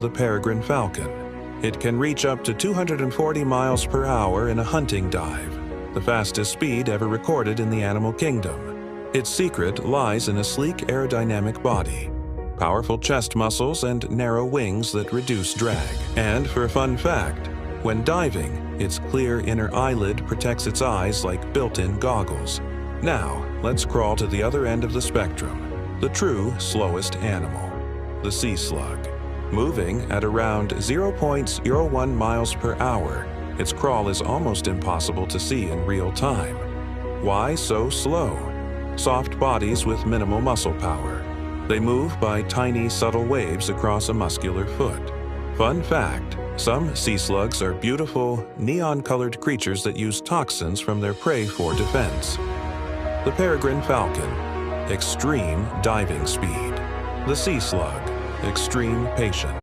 The peregrine falcon. It can reach up to 240 miles per hour in a hunting dive, the fastest speed ever recorded in the animal kingdom. Its secret lies in a sleek aerodynamic body, powerful chest muscles, and narrow wings that reduce drag. And for a fun fact, when diving, its clear inner eyelid protects its eyes like built-in goggles. Now, let's crawl to the other end of the spectrum, the true slowest animal, the sea slug. Moving at around 0.01 miles per hour, its crawl is almost impossible to see in real time. Why so slow? Soft bodies with minimal muscle power. They move by tiny, subtle waves across a muscular foot. Fun fact, some sea slugs are beautiful, neon-colored creatures that use toxins from their prey for defense. The peregrine falcon. Extreme diving speed. The sea slug. Extreme patience.